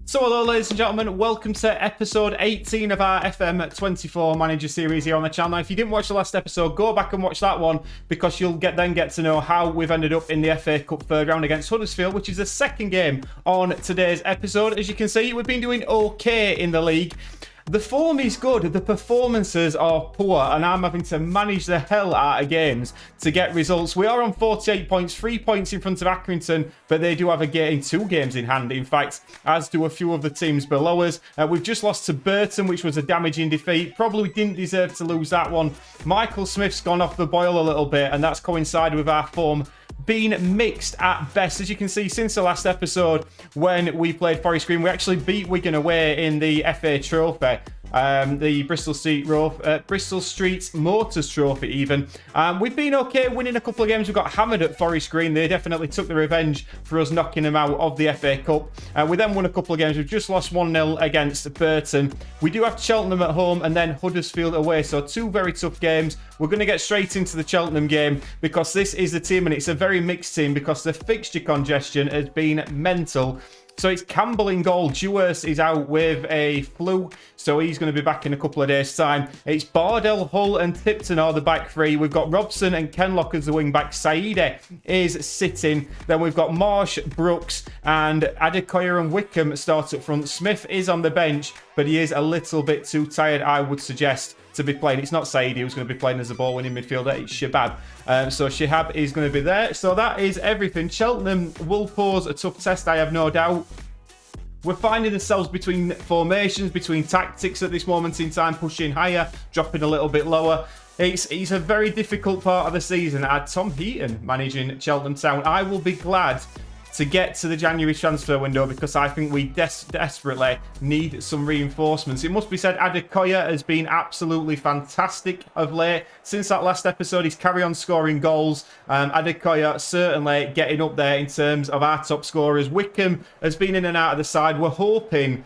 So hello ladies and gentlemen, welcome to episode 18 of our FM24 Manager Series here on the channel. Now, if you didn't watch the last episode, go back and watch that one because you'll then get to know how we've ended up in the FA Cup third round against Huddersfield, which is the second game on today's episode. As you can see, we've been doing okay in the league. The form is good, the performances are poor, and I'm having to manage the hell out of games to get results. We are on 48 points, 3 points in front of Accrington, but they do have two games in hand, in fact, as do a few of the teams below us. We've just lost to Burton, which was a damaging defeat. Probably didn't deserve to lose that one. Michael Smith's gone off the boil a little bit, and that's coincided with our form being mixed at best. As you can see, since the last episode when we played Forest Green, we actually beat Wigan away in the FA Trophy. The Bristol Street Motors Trophy even. We've been okay winning a couple of games. We got hammered at Forest Green. They definitely took the revenge for us knocking them out of the FA Cup. We then won a couple of games. We've just lost 1-0 against Burton. We do have Cheltenham at home and then Huddersfield away. So two very tough games. We're going to get straight into the Cheltenham game because this is the team and it's a very mixed team because the fixture congestion has been mental. So it's Campbell in goal. Dewhurst is out with a flu, so he's going to be back in a couple of days' time. It's Bardell, Hull and Tipton are the back three. We've got Robson and Kenlock as the wing-back. Saidi is sitting. Then we've got Marsh, Brooks and Adekoya and Wickham start up front. Smith is on the bench, but he is a little bit too tired, I would suggest, to be playing. It's not Saidi who's going to be playing as a ball-winning midfielder. It's Shabab. So Shihab is going to be there. So that is everything. Cheltenham will pose a tough test, I have no doubt. We're finding ourselves between formations, between tactics at this moment in time, pushing higher, dropping a little bit lower. It's a very difficult part of the season. I had Tom Heaton managing Cheltenham Town. I will be glad to get to the January transfer window because I think we desperately need some reinforcements. It must be said, Adekoya has been absolutely fantastic of late. Since that last episode, he's carry on scoring goals. Adekoya certainly getting up there in terms of our top scorers. Wickham has been in and out of the side. We're hoping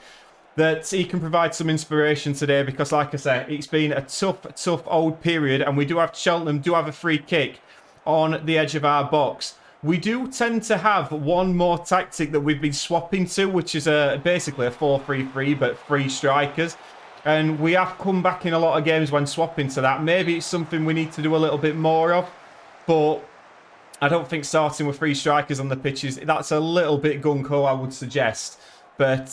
that he can provide some inspiration today because, like I said, it's been a tough old period, and we do have Cheltenham do have a free kick on the edge of our box. We do tend to have one more tactic that we've been swapping to, which is basically a 4-3-3, but 3 strikers. And we have come back in a lot of games when swapping to that. Maybe it's something we need to do a little bit more of, but I don't think starting with 3 strikers on the pitches, that's a little bit gung-ho, I would suggest. But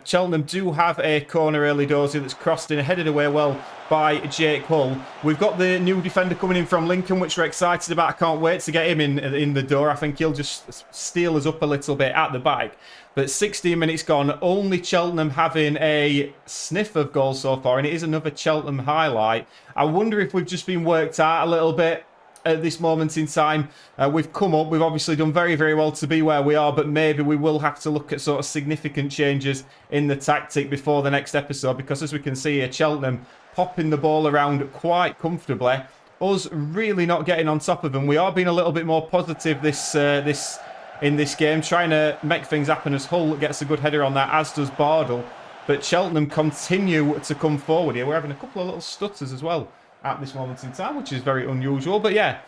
Cheltenham do have a corner early doors that's crossed in, headed away well by Jake Hull. We've got the new defender coming in from Lincoln, which we're excited about. I can't wait to get him in the door. I think he'll just steal us up a little bit at the back. But 16 minutes gone, only Cheltenham having a sniff of goal so far, and it is another Cheltenham highlight. I wonder if we've just been worked out a little bit at this moment in time. We've come up, we've obviously done very, very well to be where we are, but maybe we will have to look at sort of significant changes in the tactic before the next episode, because as we can see here, Cheltenham popping the ball around quite comfortably, us really not getting on top of them. We are being a little bit more positive in this game, trying to make things happen as Hull gets a good header on that, as does Bardell, but Cheltenham continue to come forward here. We're having a couple of little stutters as well at this moment in time, which is very unusual. But yeah,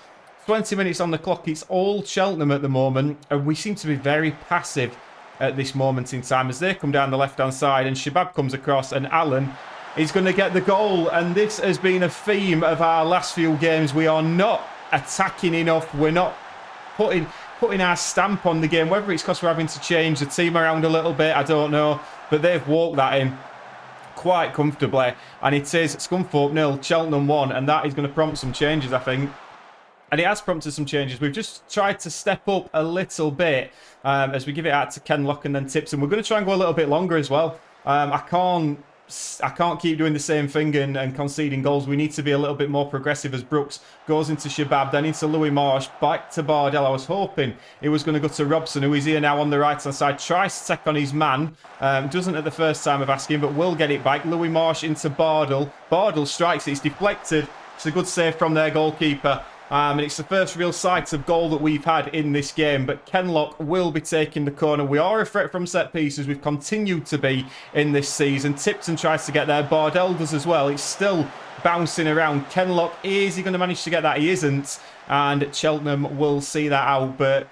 20 minutes on the clock. It's all Cheltenham at the moment, and we seem to be very passive at this moment in time as they come down the left-hand side and Shabab comes across and Allen is going to get the goal. And this has been a theme of our last few games. We are not attacking enough. We're not putting our stamp on the game, whether it's because we're having to change the team around a little bit, I don't know, but they've walked that in quite comfortably, and it is Scunthorpe 0, Cheltenham 1, and that is going to prompt some changes, I think. And it has prompted some changes. We've just tried to step up a little bit as we give it out to Kenlock and then Tipton. We're going to try and go a little bit longer as well. I can't keep doing the same thing and conceding goals. We need to be a little bit more progressive as Brooks goes into Shabab, then into Louis Marsh, back to Bardell. I was hoping he was going to go to Robson, who is here now on the right-hand side. Tries to take on his man. Doesn't at the first time of asking, but will get it back. Louis Marsh into Bardell. Bardell strikes. It's deflected. It's a good save from their goalkeeper. And it's the first real sight of goal that we've had in this game. But Kenlock will be taking the corner. We are a threat from set pieces. We've continued to be in this season. Tipton tries to get there. Bardell does as well. It's still bouncing around. Kenlock, is he going to manage to get that? He isn't. And Cheltenham will see that out. But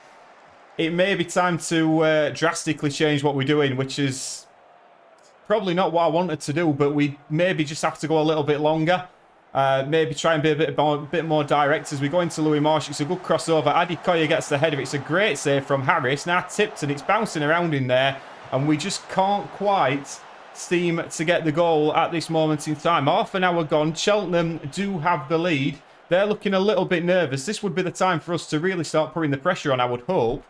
it may be time to drastically change what we're doing, which is Probably not what I wanted to do, but we maybe just have to go a little bit longer. Maybe try and be a bit more direct as we go into Louis Marsh. It's a good crossover. Adekoya gets the header. It's a great save from Harris. Now tipped and it's bouncing around in there. And we just can't quite seem to get the goal at this moment in time. Half an hour gone. Cheltenham do have the lead. They're looking a little bit nervous. This would be the time for us to really start putting the pressure on, I would hope.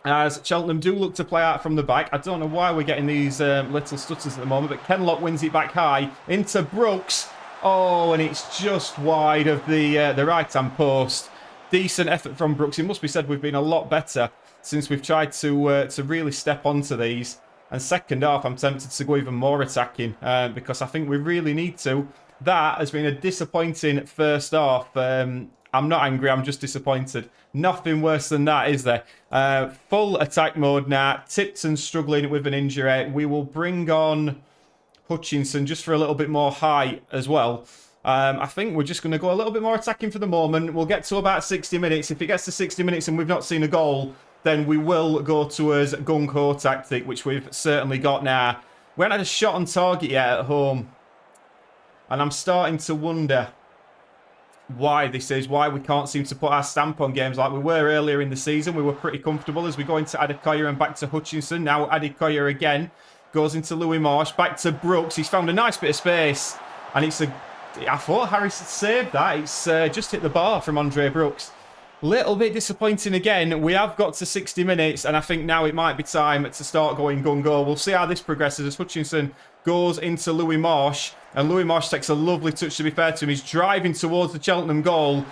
As Cheltenham do look to play out from the back. I don't know why we're getting these little stutters at the moment, but Kenlock wins it back high into Brooks. Oh, and it's just wide of the right-hand post. Decent effort from Brooks. It must be said we've been a lot better since we've tried to really step onto these. And second half, I'm tempted to go even more attacking because I think we really need to. That has been a disappointing first half. I'm not angry, I'm just disappointed. Nothing worse than that, is there? Full attack mode now. Tipton struggling with an injury. We will bring on Hutchinson just for a little bit more height as well. I think we're just going to go a little bit more attacking for the moment. We'll get to about 60 minutes. If it gets to 60 minutes and we've not seen a goal, then we will go towards gung-ho tactic, which we've certainly got now. We haven't had a shot on target yet at home. And I'm starting to wonder why this is, why we can't seem to put our stamp on games like we were earlier in the season. We were pretty comfortable as we go into Adekoya and back to Hutchinson. Now Adekoya again goes into Louis Marsh, back to Brooks. He's found a nice bit of space. And it's I thought Harris had saved that. It's just hit the bar from Andre Brooks. Little bit disappointing again. We have got to 60 minutes, and I think now it might be time to start going gung-go. We'll see how this progresses as Hutchinson goes into Louis Marsh. And Louis Marsh takes a lovely touch, to be fair to him. He's driving towards the Cheltenham goal.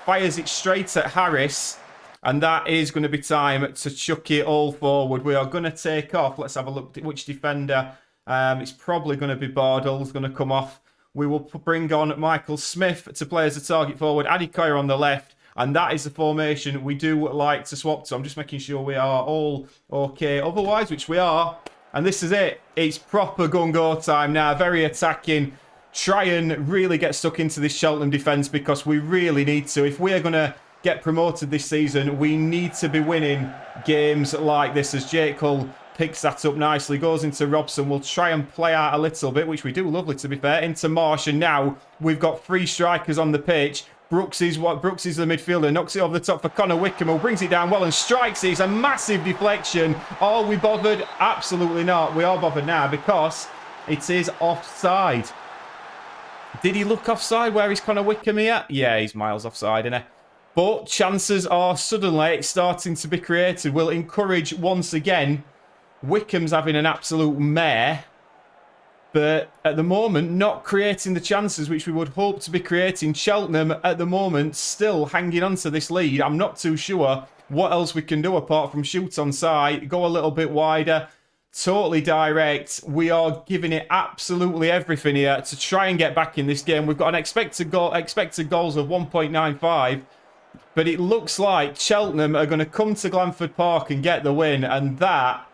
Fires it straight at Harris. And that is going to be time to chuck it all forward. We are going to take off. Let's have a look at which defender. It's probably going to be Bardell's going to come off. We will bring on Michael Smith to play as a target forward. Adekoya on the left. And that is the formation we do like to swap to. I'm just making sure we are all okay. Otherwise, which we are. And this is it. It's proper gung-ho time now. Very attacking. Try and really get stuck into this Cheltenham defence because we really need to. If we are going to get promoted this season, we need to be winning games like this. As Jake Hull picks that up nicely. Goes into Robson. We'll try and play out a little bit, which we do lovely, to be fair. Into Marsh. And now we've got 3 strikers on the pitch. Brooks is the midfielder, knocks it over the top for Connor Wickham, who brings it down well and strikes it. It's a massive deflection. Are we bothered? Absolutely not. We are bothered now because it is offside. Did he look offside? Where is Connor Wickham here? Yeah, he's miles offside, isn't he? But chances are suddenly starting to be created. We'll encourage once again. Wickham's having an absolute mare. But at the moment, not creating the chances which we would hope to be creating. Cheltenham, at the moment, still hanging on to this lead. I'm not too sure what else we can do apart from shoot on side, go a little bit wider, totally direct. We are giving it absolutely everything here to try and get back in this game. We've got an expected goals of 1.95. But it looks like Cheltenham are going to come to Glanford Park and get the win. And that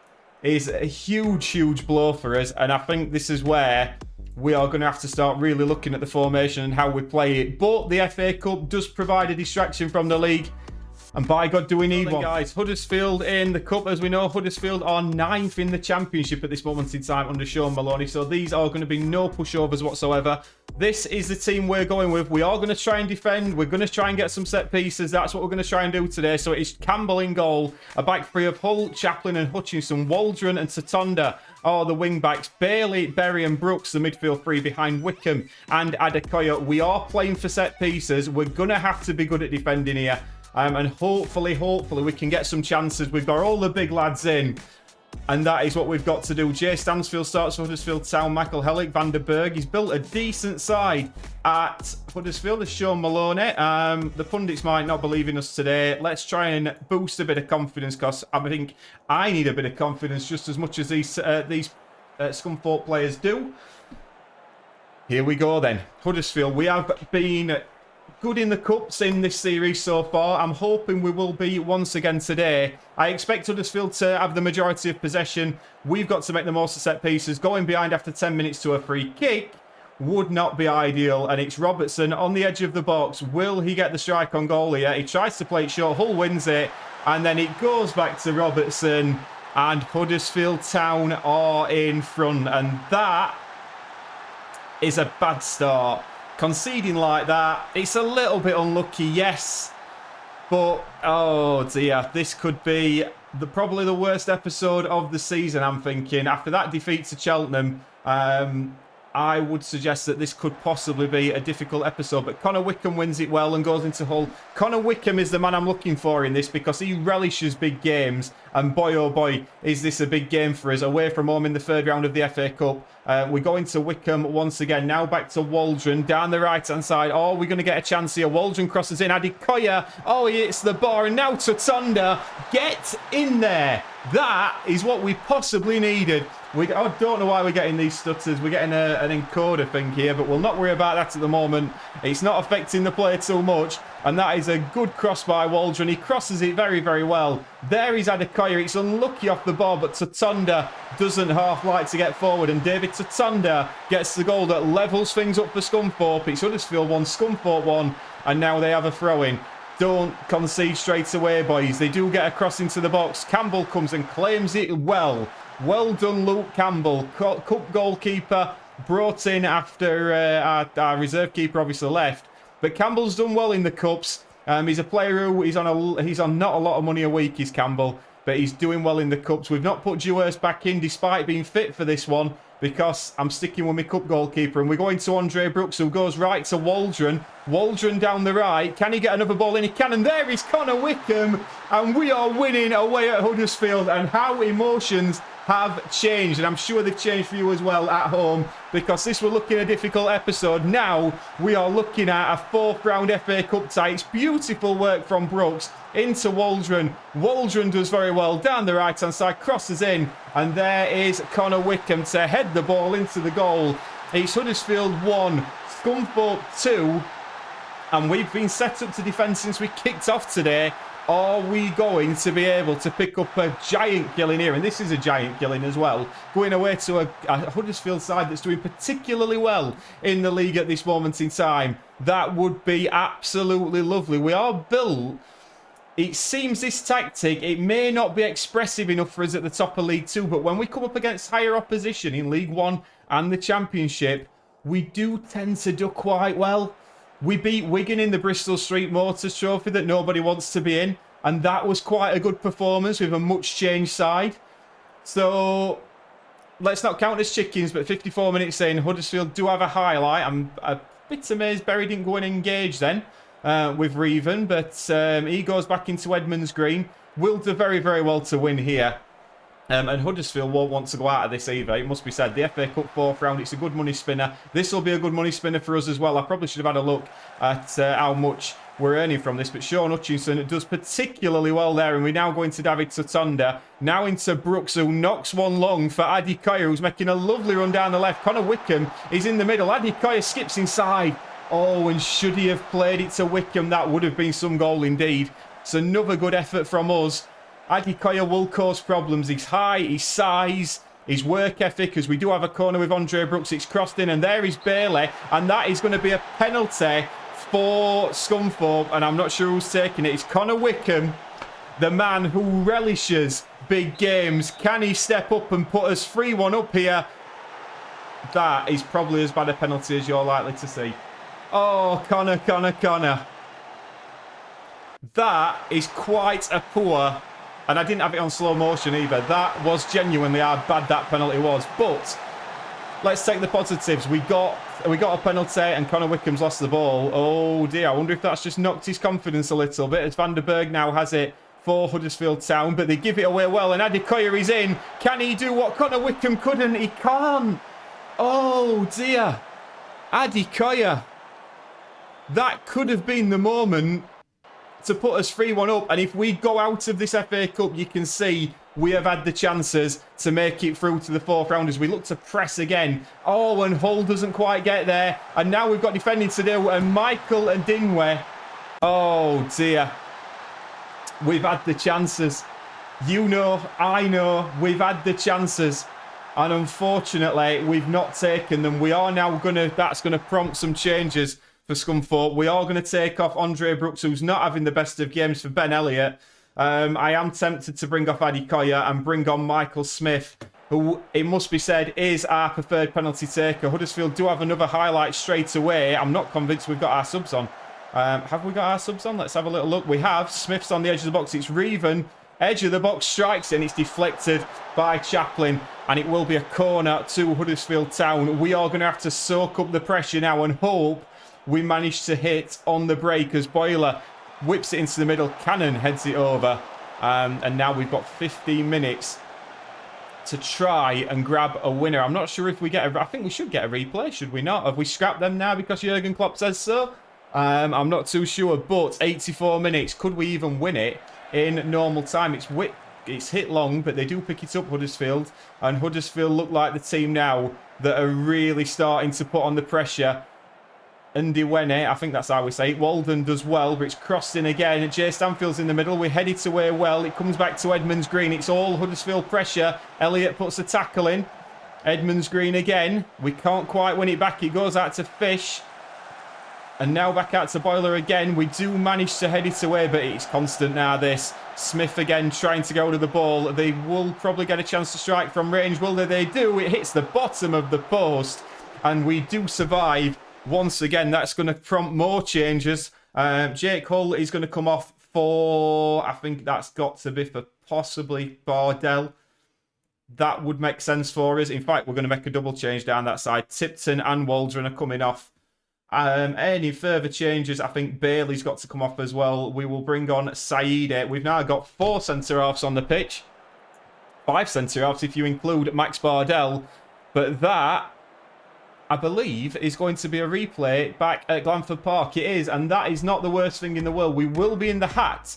is a huge, huge blow for us. And I think this is where we are going to have to start really looking at the formation and how we play it. But the FA Cup does provide a distraction from the league. And by God, do we need one. Guys, Huddersfield in the Cup. As we know, Huddersfield are 9th in the Championship at this moment in time under Sean Maloney. So these are going to be no pushovers whatsoever. This is the team we're going with. We are going to try and defend. We're going to try and get some set pieces. That's what we're going to try and do today. So it's Campbell in goal. A back three of Hull, Chaplin and Hutchinson. Waldron and Tatonda are the wing backs. Bailey, Berry and Brooks, the midfield three behind Wickham and Adekoya. We are playing for set pieces. We're going to have to be good at defending here. And hopefully we can get some chances. We've got all the big lads in. And that is what we've got to do. Jay Stansfield starts for Huddersfield Town. Michael Hellick, Van der Berg. He's built a decent side at Huddersfield, as Sean Maloney. The pundits might not believe in us today. Let's try and boost a bit of confidence, because I think I need a bit of confidence just as much as these Scunthorpe players do. Here we go then. Huddersfield, we have been good in the cups in this series so far. I'm hoping we will be once again today. I expect Huddersfield to have the majority of possession. We've got to make the most of set pieces. Going behind after 10 minutes to a free kick would not be ideal. And it's Robertson on the edge of the box. Will he get the strike on goal here? He tries to play it short. Hull wins it. And then it goes back to Robertson. And Huddersfield Town are in front. And that is a bad start. Conceding like that, it's a little bit unlucky, yes. But, oh dear, this could be probably the worst episode of the season, I'm thinking. After that defeat to Cheltenham, I would suggest that this could possibly be a difficult episode. But Connor Wickham wins it well and goes into Hull. Connor Wickham is the man I'm looking for in this because he relishes big games. And boy, oh boy, is this a big game for us. Away from home in the third round of the FA Cup. We go into Wickham once again. Now back to Waldron down the right-hand side. Oh, we're going to get a chance here. Waldron crosses in. Adikoya. Oh, he hits the bar. And now Tutonda. Get in there. That is what we possibly needed. I don't know why we're getting these stutters. We're getting an encoder thing here, but we'll not worry about that at the moment. It's not affecting the play too much. And that is a good cross by Waldron. He crosses it very, very well. There is Adikoya. It's unlucky off the ball, but Tutonda doesn't half like to get forward. And David Tutonda gets the goal that levels things up for Scunthorpe. It's Huddersfield 1, Scunthorpe 1. And now they have a throw-in. Don't concede straight away, boys. They do get a cross into the box. Campbell comes and claims it well. Well done, Luke Campbell. Cup goalkeeper brought in after our reserve keeper obviously left. But Campbell's done well in the Cups. He's a player who he's on not a lot of money a week, is Campbell. But he's doing well in the Cups. We've not put Dewhurst back in despite being fit for this one because I'm sticking with my Cup goalkeeper. And we're going to Andre Brooks, who goes right to Waldron. Waldron down the right. Can he get another ball in? He can. And there is Connor Wickham. And we are winning away at Huddersfield. And how emotions have changed, and I'm sure they've changed for you as well at home, because this will look in a difficult episode. Now we are looking at a fourth round FA Cup tie. It's beautiful work from Brooks into Waldron. Waldron does very well down the right hand side, crosses in, and there is Connor Wickham to head the ball into the goal. It's Huddersfield 1, Scunthorpe 2, and we've been set up to defend since we kicked off today. Are we going to be able to pick up a giant killing here? And this is a giant killing as well. Going away to a Huddersfield side that's doing particularly well in the league at this moment in time. That would be absolutely lovely. We are built. It seems this tactic, it may not be expressive enough for us at the top of League 2, but when we come up against higher opposition in League 1 and the Championship, we do tend to do quite well. We beat Wigan in the Bristol Street Motors Trophy that nobody wants to be in. And that was quite a good performance with a much changed side. So let's not count as chickens, but 54 minutes in, Huddersfield do have a highlight. I'm a bit amazed Berry didn't go and engage then with Reven. But he goes back into Edmonds Green. Will do very, very well to win here. And Huddersfield won't want to go out of this either. It must be said, the FA Cup fourth round, it's a good money spinner. This will be a good money spinner for us as well. I probably should have had a look at how much we're earning from this. But Sean Hutchinson does particularly well there. And we now go into David Tutonda. Now into Brooks, who knocks one long for Adikoya, who's making a lovely run down the left. Connor Wickham is in the middle. Adikoya skips inside. Oh, and should he have played it to Wickham, that would have been some goal indeed. It's another good effort from us. Adikoya will cause problems. His height, his size, his work ethic, as we do have a corner with Andre Brooks. It's crossed in, and there is Bailey, and that is going to be a penalty for Scunthorpe, and I'm not sure who's taking it. It's Connor Wickham, the man who relishes big games. Can he step up and put us 3-1 up here? That is probably as bad a penalty as you're likely to see. Oh, Connor. That is quite a poor... And I didn't have it on slow motion either. That was genuinely how bad that penalty was. But let's take the positives. We got a penalty and Connor Wickham's lost the ball. Oh dear, I wonder if that's just knocked his confidence a little bit, as Van der Berg now has it for Huddersfield Town. But they give it away well, and Adikoya is in. Can he do what Connor Wickham couldn't? He can't. Oh dear. Adikoya. That could have been the moment to put us 3-1 up, and if we go out of this FA Cup, you can see we have had the chances to make it through to the fourth round as we look to press again. Oh, and Hull doesn't quite get there, and now we've got defending to do, and Michael and Dinwe. Oh dear, we've had the chances. You know, I know, we've had the chances, and unfortunately, we've not taken them. We are now that's gonna prompt some changes for Scunthorpe. We are going to take off Andre Brooks, who's not having the best of games, for Ben Elliott. I am tempted to bring off Adikoya and bring on Michael Smith, who, it must be said, is our preferred penalty taker. Huddersfield do have another highlight straight away. I'm not convinced we've got our subs on. Have we got our subs on? Let's have a little look. We have. Smith's on the edge of the box. It's Reven. Edge of the box strikes and it's deflected by Chaplin. And it will be a corner to Huddersfield Town. We are going to have to soak up the pressure now and hope we manage to hit on the break as Boiler whips it into the middle. Cannon heads it over. And now we've got 15 minutes to try and grab a winner. I'm not sure if we get I think we should get a replay, should we not? Have we scrapped them now because Jurgen Klopp says so? I'm not too sure, but 84 minutes. Could we even win it in normal time? It's hit long, but they do pick it up, Huddersfield. And Huddersfield look like the team now that are really starting to put on the pressure. Ndiwene, I think that's how we say it. Walden does well, but it's crossed in again. Jay Stanfield's in the middle. We head it away well. It comes back to Edmonds Green. It's all Huddersfield pressure. Elliott puts a tackle in. Edmonds Green again. We can't quite win it back. It goes out to Fish. And now back out to Boiler again. We do manage to head it away, but it's constant now, this. Smith again trying to go to the ball. They will probably get a chance to strike from range. Will they? They do. It hits the bottom of the post. And we do survive. Once again, that's going to prompt more changes. Jake Hull is going to come off for... I think that's got to be for possibly Bardell. That would make sense for us. In fact, we're going to make a double change down that side. Tipton and Waldron are coming off. Any further changes, I think Bailey's got to come off as well. We will bring on Saide. We've now got 4 centre-halves on the pitch. 5 centre-halves if you include Max Bardell. But that, I believe, is going to be a replay back at Glanford Park. It is, and that is not the worst thing in the world. We will be in the hat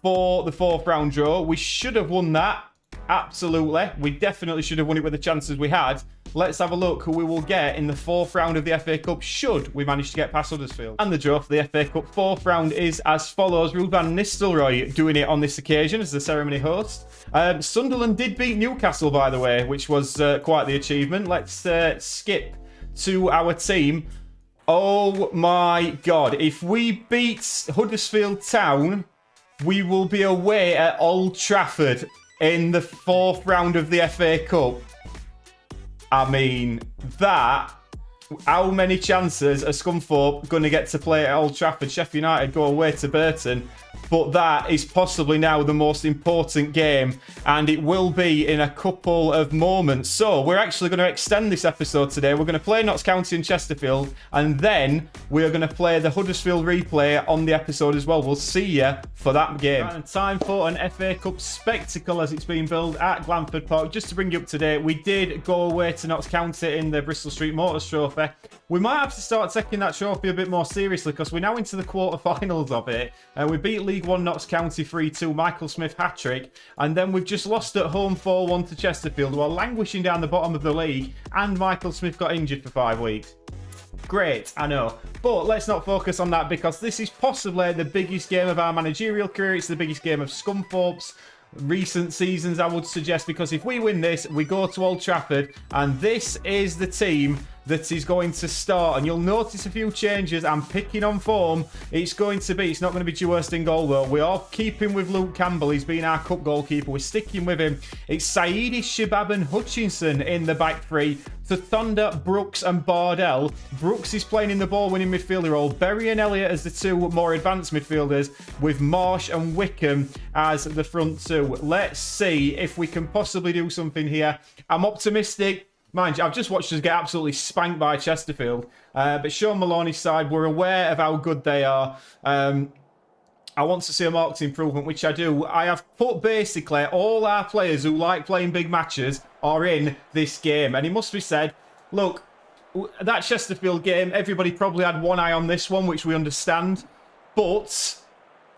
for the 4th round draw. We should have won that. Absolutely. We definitely should have won it with the chances we had. Let's have a look who we will get in the 4th round of the FA Cup should we manage to get past Huddersfield. And the draw for the FA Cup 4th round is as follows. Ruud van Nistelrooy doing it on this occasion as the ceremony host. Sunderland did beat Newcastle, by the way, which was quite the achievement. Let's skip to our team. Oh my God. If we beat Huddersfield Town, we will be away at Old Trafford in the 4th round of the FA Cup. I mean, that... How many chances are Scunthorpe going to get to play at Old Trafford? Sheffield United go away to Burton. But that is possibly now the most important game. And it will be in a couple of moments. So we're actually going to extend this episode today. We're going to play Notts County and Chesterfield. And then we're going to play the Huddersfield replay on the episode as well. We'll see you for that game. Right, and time for an FA Cup spectacle as it's being billed at Glanford Park. Just to bring you up to date, we did go away to Notts County in the Bristol Street Motors Trophy. We might have to start taking that trophy a bit more seriously because we're now into the quarterfinals of it. We beat League One Notts County 3-2, Michael Smith hat-trick, and then we've just lost at home 4-1 to Chesterfield, who are languishing down the bottom of the league, and Michael Smith got injured for 5 weeks. Great, I know. But let's not focus on that because this is possibly the biggest game of our managerial career. It's the biggest game of Scunthorpe's recent seasons, I would suggest, because if we win this, we go to Old Trafford, and this is the team that is going to start. And you'll notice a few changes. I'm picking on form. It's not going to be Dewhurst in goal, though. We are keeping with Luke Campbell. He's been our cup goalkeeper. We're sticking with him. It's Saidi, Shabab and Hutchinson in the back three. To Thunder, Brooks and Bardell. Brooks is playing in the ball-winning midfielder role. Berry and Elliott as the 2 more advanced midfielders, with Marsh and Wickham as the front 2. Let's see if we can possibly do something here. I'm optimistic. Mind you, I've just watched us get absolutely spanked by Chesterfield. But Sean Maloney's side, we're aware of how good they are. I want to see a marked improvement, which I do. I have put basically all our players who like playing big matches are in this game. And it must be said, look, that Chesterfield game, everybody probably had one eye on this one, which we understand. But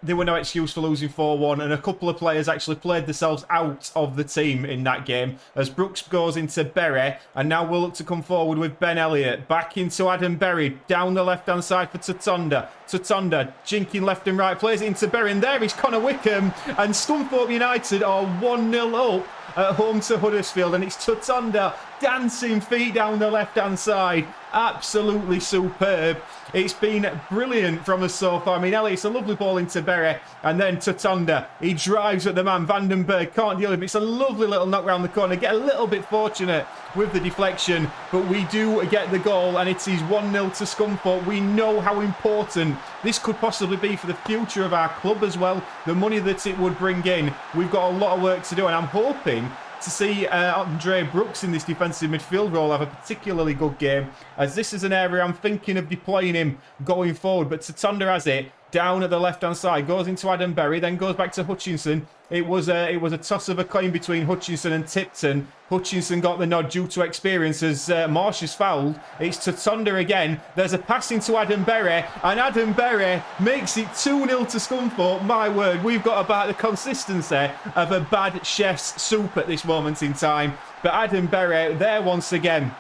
there were no excuse for losing 4-1, and a couple of players actually played themselves out of the team in that game, as Brooks goes into Berry, and now we'll look to come forward with Ben Elliott, back into Adam Berry, down the left-hand side for Tatonda. Tatonda, jinking left and right, plays it into Berry, and there is Connor Wickham, and Scunthorpe United are 1-0 up at home to Huddersfield, and it's Tatonda dancing feet down the left-hand side. absolutely superb. It's been brilliant from us so far. I mean, Elliot's a lovely ball into Berry, and then to Tonda. He drives at the man. Vandenberg can't deal with it. It's a lovely little knock round the corner. Get a little bit fortunate with the deflection, but we do get the goal, and it is 1-0 to Scunthorpe. We know how important this could possibly be for the future of our club as well. The money that it would bring in. We've got a lot of work to do, and I'm hoping to see Andre Brooks in this defensive midfield role have a particularly good game, as this is an area I'm thinking of deploying him going forward. But Tatonda has it down at the left-hand side, goes into Adam Berry, then goes back to Hutchinson. It was a toss of a coin between Hutchinson and Tipton. Hutchinson got the nod due to experience as Marsh is fouled. It's Tatonda again. There's a pass into Adam Berry, and Adam Berry makes it 2-0 to Scunthorpe. My word, we've got about the consistency of a bad chef's soup at this moment in time. But Adam Berry there once again.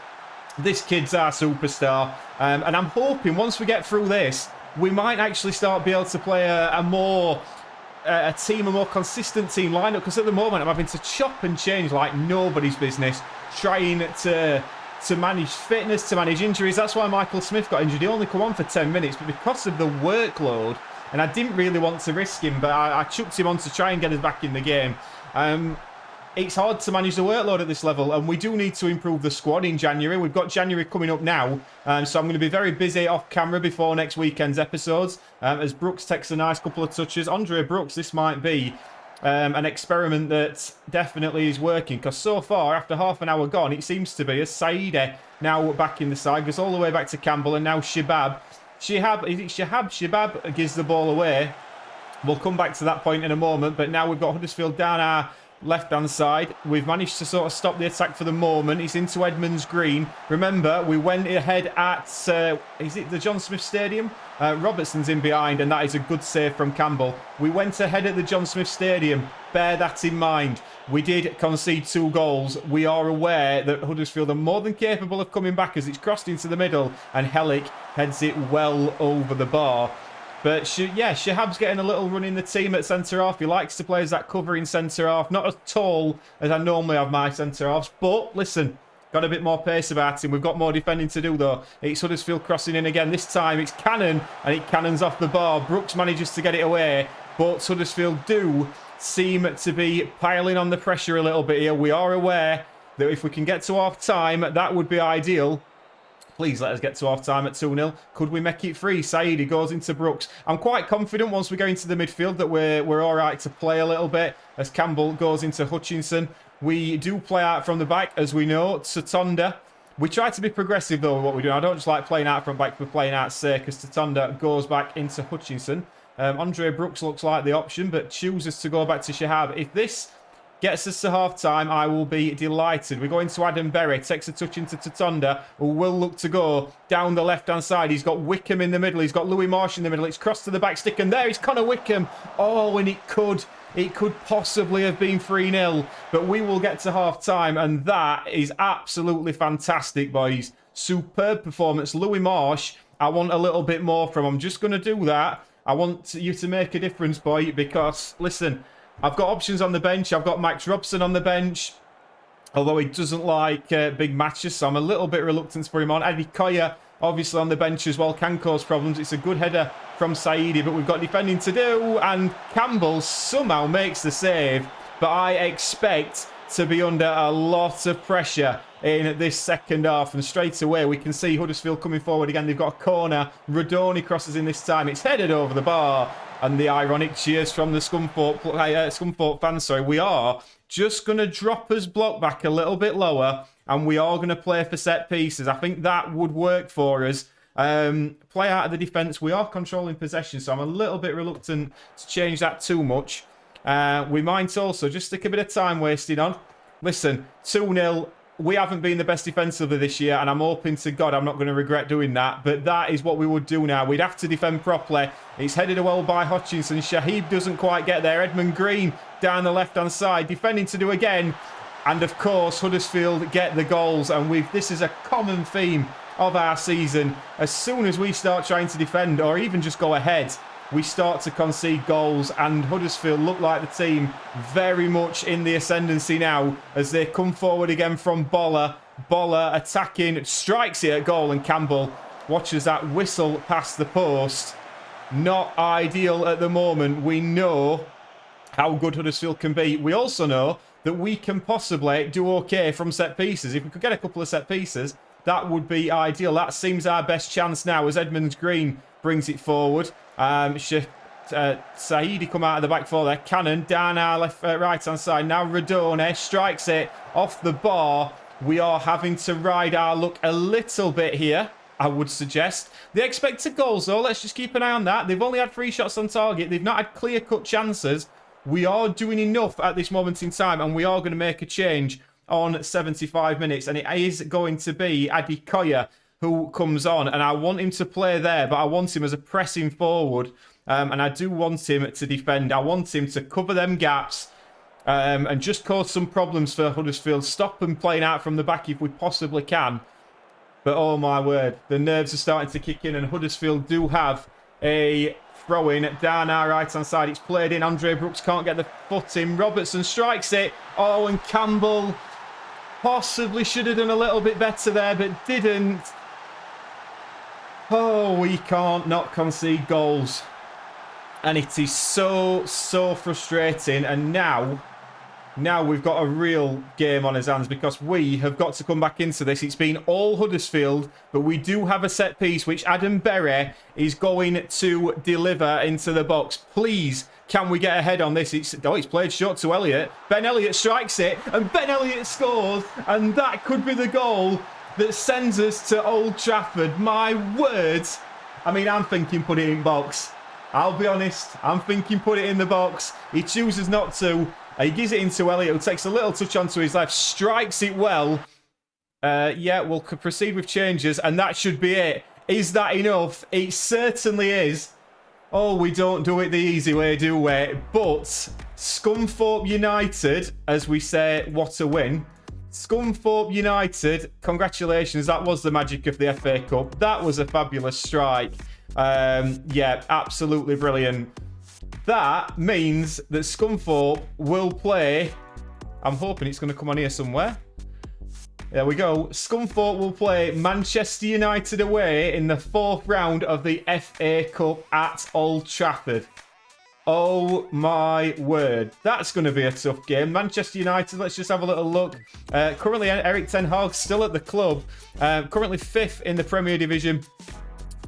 This kid's our superstar. And I'm hoping once we get through this, we might actually start be able to play a more consistent team lineup, because at the moment I'm having to chop and change like nobody's business, trying to manage fitness, to manage injuries. That's why Michael Smith got injured. He only come on for 10 minutes, but because of the workload, and I didn't really want to risk him, but I chucked him on to try and get us back in the game. It's hard to manage the workload at this level, and we do need to improve the squad in January. We've got January coming up now, so I'm going to be very busy off camera before next weekend's episodes, as Brooks takes a nice couple of touches. Andre Brooks, this might be an experiment that definitely is working, because so far, after half an hour gone, it seems to be as Saidi now back in the side, goes all the way back to Campbell, and now Shabab gives the ball away. We'll come back to that point in a moment, but now we've got Huddersfield down our left-hand side. We've managed to sort of stop the attack for the moment. He's into Edmonds Green. Remember, we went ahead at, is it the John Smith Stadium? Robertson's in behind, and that is a good save from Campbell. We went ahead at the John Smith Stadium. Bear that in mind. We did concede 2 goals. We are aware that Huddersfield are more than capable of coming back, as it's crossed into the middle, and Hellick heads it well over the bar. But Shahab's getting a little run in the team at centre-half. He likes to play as that covering centre-half. Not as tall as I normally have my centre-halves. But, listen, got a bit more pace about him. We've got more defending to do, though. It's Huddersfield crossing in again. This time it's Cannon, and it cannons off the bar. Brooks manages to get it away. But Huddersfield do seem to be piling on the pressure a little bit here. We are aware that if we can get to half-time, that would be ideal. Please let us get to half-time at 2-0. Could we make it 3? Saidi goes into Brooks. I'm quite confident once we go into the midfield that we're all right to play a little bit, as Campbell goes into Hutchinson. We do play out from the back, as we know. Tatonda. We try to be progressive, though, with what we do. I don't just like playing out from back for playing out's sake, as Tatonda goes back into Hutchinson. Andre Brooks looks like the option, but chooses to go back to Shahab. If this gets us to half-time, I will be delighted. We go into Adam Berry, takes a touch into Tatonda, who will look to go down the left-hand side. He's got Wickham in the middle. He's got Louis Marsh in the middle. It's crossed to the back stick, and there is Connor Wickham. Oh, and it could possibly have been 3-0, but we will get to half-time, and that is absolutely fantastic, boys. Superb performance. Louis Marsh, I want a little bit more from him. I'm just going to do that. I want you to make a difference, boy, because, listen, I've got options on the bench. I've got Max Robson on the bench, although he doesn't like big matches, so I'm a little bit reluctant to put him on. Eddie Koya, obviously, on the bench as well, can cause problems. It's a good header from Saidi, but we've got defending to do, and Campbell somehow makes the save, but I expect to be under a lot of pressure in this second half, and straight away we can see Huddersfield coming forward again. They've got a corner. Rodoni crosses in this time. It's headed over the bar. And the ironic cheers from the Scunthorpe fans. Sorry, we are just going to drop his block back a little bit lower, and we are going to play for set pieces. I think that would work for us. Play out of the defence. We are controlling possession, so I'm a little bit reluctant to change that too much. We might also just stick a bit of time wasting on. Listen, 2-0. We haven't been the best defensively this year, and I'm hoping to God I'm not going to regret doing that. But that is what we would do now. We'd have to defend properly. It's headed well by Hutchinson. Shahib doesn't quite get there. Edmund Green down the left-hand side. Defending to do again. And, of course, Huddersfield get the goals. And this is a common theme of our season. As soon as we start trying to defend, or even just go ahead, we start to concede goals, and Huddersfield look like the team very much in the ascendancy now as they come forward again from Boller. Boller attacking, strikes it at goal, and Campbell watches that whistle past the post. Not ideal at the moment. We know how good Huddersfield can be. We also know that we can possibly do okay from set pieces. If we could get a couple of set pieces, that would be ideal. That seems our best chance now as Edmonds Green brings it forward. Saidi come out of the back four there. Cannon down our right hand side. Now Radone strikes it off the bar. We are having to ride our luck a little bit here, I would suggest. The expected goals, though, let's just keep an eye on that. They've only had 3 shots on target. They've not had clear-cut chances. We are doing enough at this moment in time, and we are going to make a change on 75 minutes. And it is going to be Adikoya who comes on. And I want him to play there, but I want him as a pressing forward. And I do want him to defend. I want him to cover them gaps. And just cause some problems for Huddersfield. Stop them playing out from the back if we possibly can. But oh my word, the nerves are starting to kick in, and Huddersfield do have a throw-in down our right-hand side. It's played in. Andre Brooks can't get the foot in. Robertson strikes it. Oh, and Campbell possibly should have done a little bit better there, but didn't. Oh, we can't not concede goals. And it is so frustrating. And now we've got a real game on his hands because we have got to come back into this. It's been all Huddersfield, but we do have a set piece which Adam Berry is going to deliver into the box. Please, can we get ahead on this? It's played short to Elliott. Ben Elliott strikes it, and Ben Elliott scores, and that could be the goal that sends us to Old Trafford. My words. I mean, I'm thinking put it in box. I'll be honest, I'm thinking put it in the box. He chooses not to. He gives it into Elliott, who takes a little touch onto his left, strikes it well. Yeah, we'll proceed with changes, and that should be it. Is that enough? It certainly is. Oh, we don't do it the easy way, do we? But Scunthorpe United, as we say, what a win. Scunthorpe United, congratulations. That was the magic of the FA Cup. That was a fabulous strike. Yeah, absolutely brilliant. That means that Scunthorpe will play. I'm hoping it's going to come on here somewhere. There we go. Scunthorpe will play Manchester United away in the 4th round of the FA Cup at Old Trafford. Oh my word. That's going to be a tough game. Manchester United, let's just have a little look. Currently, Eric Ten Hag still at the club. Currently 5th in the Premier Division.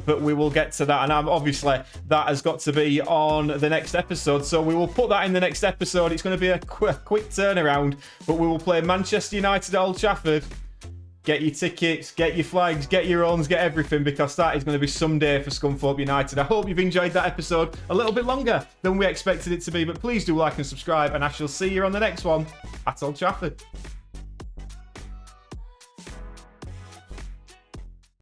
But we will get to that, and obviously that has got to be on the next episode, so we will put that in the next episode. It's going to be a quick turnaround, but we will play Manchester United at Old Trafford. Get your tickets, get your flags, get your owns, get everything, because that is going to be some day for Scunthorpe United. I hope you've enjoyed that episode a little bit longer than we expected it to be, but please do like and subscribe, and I shall see you on the next one at Old Trafford.